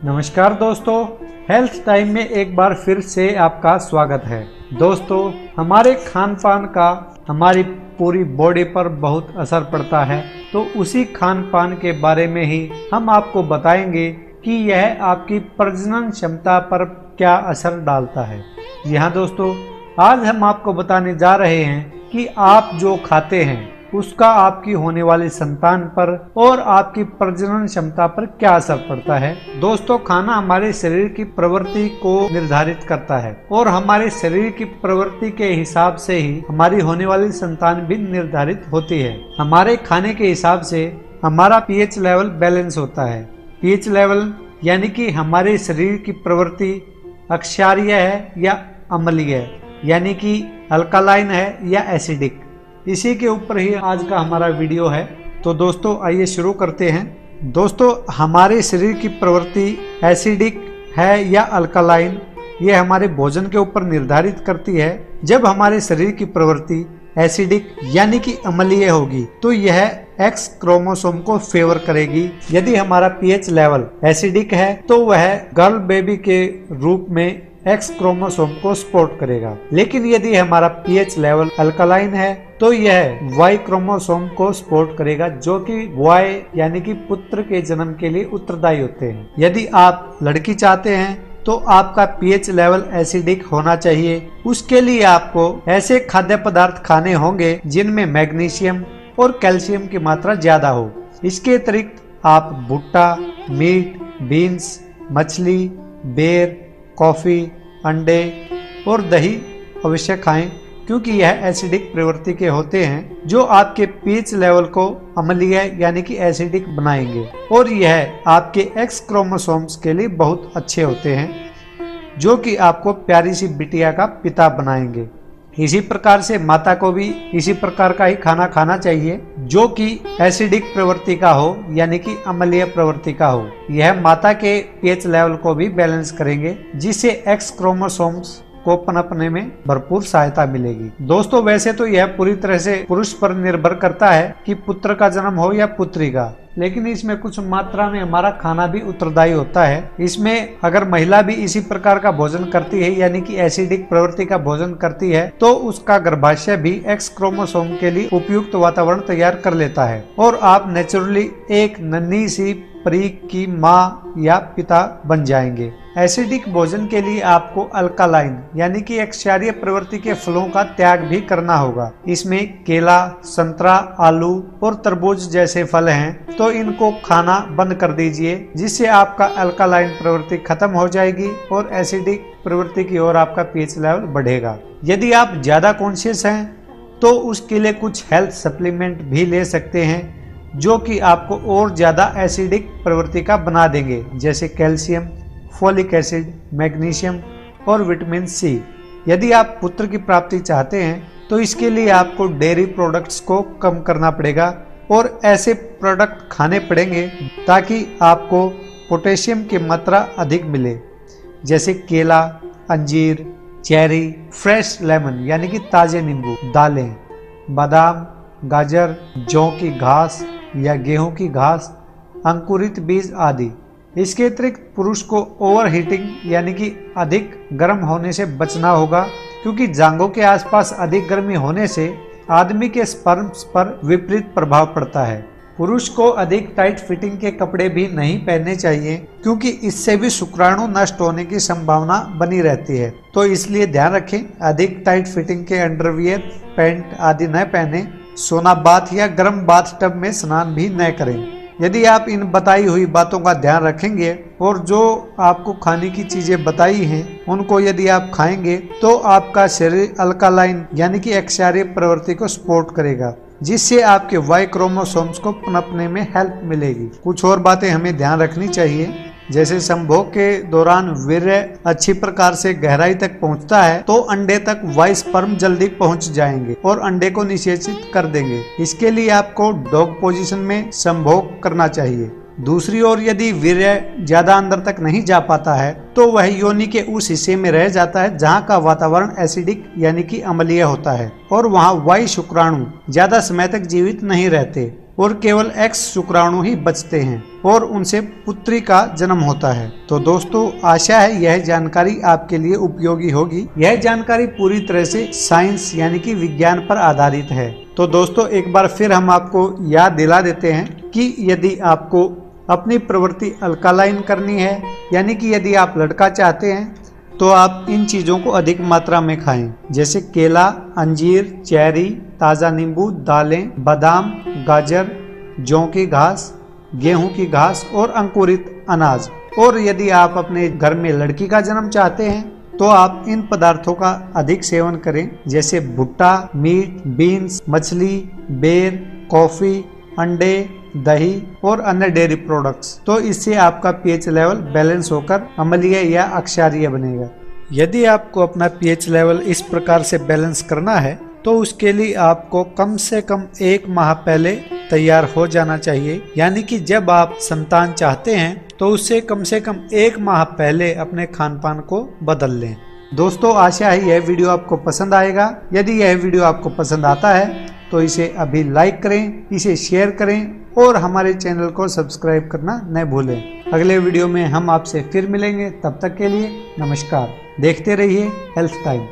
नमस्कार दोस्तों, health time में एक बार फिर से आपका स्वागत है। दोस्तों, हमारे खान पान का हमारी पूरी बॉडी पर बहुत असर पड़ता है, तो उसी खान पान के बारे में ही हम आपको बताएंगे कि यह आपकी प्रजनन क्षमता पर क्या असर डालता है। जी हाँ दोस्तों, आज हम आपको बताने जा रहे हैं कि आप जो खाते हैं उसका आपकी होने वाली संतान पर और आपकी प्रजनन क्षमता पर क्या असर पड़ता है। दोस्तों, खाना हमारे शरीर की प्रवृत्ति को निर्धारित करता है और हमारे शरीर की प्रवृत्ति के हिसाब से ही हमारी होने वाली संतान भी निर्धारित होती है। हमारे खाने के हिसाब से हमारा पीएच लेवल बैलेंस होता है। पीएच लेवल यानी कि हमारे शरीर की प्रवृत्ति अक्षारीय है या अम्लीय है, यानी कि अल्कालाइन है या एसिडिक। इसी के ऊपर ही आज का हमारा वीडियो है। तो दोस्तों, आइए शुरू करते हैं। दोस्तों, हमारे शरीर की प्रवृत्ति एसिडिक है या अल्कालाइन, ये हमारे भोजन के ऊपर निर्धारित करती है। जब हमारे शरीर की प्रवृत्ति एसिडिक यानी कि अम्लीय होगी तो यह एक्स क्रोमोसोम को फेवर करेगी। यदि हमारा पीएच लेवल एसिडिक है तो वह गर्ल बेबी के रूप में एक्स क्रोमोसोम को सपोर्ट करेगा। लेकिन यदि हमारा पीएच लेवल अल्कलाइन है तो यह वाई क्रोमोसोम को सपोर्ट करेगा, जो कि वाई यानी कि पुत्र के जन्म के लिए उत्तरदायी होते हैं। यदि आप लड़की चाहते हैं तो आपका पीएच लेवल एसिडिक होना चाहिए। उसके लिए आपको ऐसे खाद्य पदार्थ खाने होंगे जिनमें मैग्नीशियम और कैल्शियम की मात्रा ज्यादा हो। इसके अतिरिक्त आप भुट्टा, मीट, बीन्स, मछली, बेर, कॉफी, अंडे और दही अवश्य खाएं, क्योंकि यह एसिडिक प्रवृत्ति के होते हैं जो आपके पीएच लेवल को अम्लीय यानी कि एसिडिक बनाएंगे और यह आपके एक्स क्रोमोसोम्स के लिए बहुत अच्छे होते हैं, जो कि आपको प्यारी सी बिटिया का पिता बनाएंगे। इसी प्रकार से माता को भी इसी प्रकार का ही खाना खाना चाहिए जो कि एसिडिक प्रवृत्ति का हो यानी कि अम्लीय प्रवृत्ति का हो। यह माता के पीएच लेवल को भी बैलेंस करेंगे, जिससे एक्स क्रोमोसोम्स को पनपने में भरपूर सहायता मिलेगी। दोस्तों, वैसे तो यह पूरी तरह से पुरुष पर निर्भर करता है कि पुत्र का जन्म हो या पुत्री का, लेकिन इसमें कुछ मात्रा में हमारा खाना भी उत्तरदायी होता है। इसमें अगर महिला भी इसी प्रकार का भोजन करती है यानी कि एसिडिक प्रवृत्ति का भोजन करती है तो उसका गर्भाशय भी एक्स क्रोमोसोम के लिए उपयुक्त वातावरण तैयार कर लेता है और आप नेचुरली एक नन्ही सी परी की माँ या पिता बन जाएंगे। एसिडिक भोजन के लिए आपको अल्कालाइन यानी कि क्षारीय प्रवृत्ति के फलों का त्याग भी करना होगा। इसमें केला, संतरा, आलू और तरबूज जैसे फल हैं, तो इनको खाना बंद कर दीजिए, जिससे आपका अल्कालाइन प्रवृत्ति खत्म हो जाएगी और एसिडिक प्रवृत्ति की ओर आपका पीएच लेवल बढ़ेगा। यदि आप ज्यादा कॉन्शियस हैं तो उसके लिए कुछ हेल्थ सप्लीमेंट भी ले सकते हैं जो कि आपको और ज्यादा एसिडिक प्रवृत्ति का बना देंगे, जैसे कैल्शियम, फोलिक एसिड, मैग्नीशियम और विटामिन सी। यदि आप पुत्र की प्राप्ति चाहते हैं तो इसके लिए आपको डेयरी प्रोडक्ट्स को कम करना पड़ेगा और ऐसे प्रोडक्ट खाने पड़ेंगे ताकि आपको पोटेशियम की मात्रा अधिक मिले, जैसे केला, अंजीर, चेरी, फ्रेश लेमन यानी कि ताजे नींबू, दालें, बादाम, गाजर, जौ की घास या गेहूं की घास, अंकुरित बीज आदि। इसके अतिरिक्त पुरुष को ओवर हीटिंग यानी कि अधिक गर्म होने से बचना होगा, क्योंकि जांघों के आसपास अधिक गर्मी होने से आदमी के स्पर्म्स पर विपरीत प्रभाव पड़ता है। पुरुष को अधिक टाइट फिटिंग के कपड़े भी नहीं पहनने चाहिए, क्योंकि इससे भी शुक्राणु नष्ट होने की संभावना बनी रहती है। तो इसलिए ध्यान रखें, अधिक टाइट फिटिंग के अंडरवियर, पैंट आदि न पहने। सोना बाथ या गर्म बाथ टब में स्नान भी न करें। यदि आप इन बताई हुई बातों का ध्यान रखेंगे और जो आपको खाने की चीजें बताई हैं उनको यदि आप खाएंगे तो आपका शरीर अल्कालाइन यानी कि क्षारीय प्रवृत्ति को सपोर्ट करेगा, जिससे आपके वाई क्रोमोसोम्स को पनपने में हेल्प मिलेगी। कुछ और बातें हमें ध्यान रखनी चाहिए, जैसे संभोग के दौरान वीर्य अच्छी प्रकार से गहराई तक पहुंचता है तो अंडे तक वाई स्पर्म जल्दी पहुंच जाएंगे और अंडे को निषेचित कर देंगे। इसके लिए आपको डॉग पोजीशन में संभोग करना चाहिए। दूसरी ओर यदि वीर्य ज्यादा अंदर तक नहीं जा पाता है तो वह योनि के उस हिस्से में रह जाता है जहाँ का वातावरण एसिडिक यानी कि अम्लीय होता है और वहाँ वाई शुक्राणु ज्यादा समय तक जीवित नहीं रहते। और केवल X शुक्राणु ही बचते हैं और उनसे पुत्री का जन्म होता है। तो दोस्तों, आशा है यह जानकारी आपके लिए उपयोगी होगी। यह जानकारी पूरी तरह से साइंस यानी कि विज्ञान पर आधारित है। तो दोस्तों, एक बार फिर हम आपको याद दिला देते हैं कि यदि आपको अपनी प्रवृत्ति अल्कालाइन करनी है, यानी कि यदि आप लड़का चाहते हैं, तो आप इन चीज़ों को अधिक मात्रा में खाएं, जैसे केला, अंजीर, चेरी, ताज़ा नींबू, दालें, बादाम, गाजर, जौ की घास, गेहूं की घास और अंकुरित अनाज। और यदि आप अपने घर में लड़की का जन्म चाहते हैं, तो आप इन पदार्थों का अधिक सेवन करें, जैसे भुट्टा, मीट, बीन्स, मछली, बेर, कॉफ़ी, अंडे, दही और अन्य डेयरी प्रोडक्ट्स। तो इससे आपका पीएच लेवल बैलेंस होकर अम्लीय या अक्षारीय बनेगा। यदि आपको अपना पीएच लेवल इस प्रकार से बैलेंस करना है, तो उसके लिए आपको कम से कम 1 माह पहले तैयार हो जाना चाहिए। यानी कि जब आप संतान चाहते हैं, तो उससे कम से कम 1 माह पहले अपने खान पान को बदल लें। दोस्तों, आशा है यह वीडियो आपको पसंद आएगा। यदि यह वीडियो आपको पसंद आता है, तो इसे अभी लाइक करें, इसे शेयर करें और हमारे चैनल को सब्सक्राइब करना न भूलें। अगले वीडियो में हम आपसे फिर मिलेंगे। तब तक के लिए नमस्कार। देखते रहिए हेल्थ टाइम।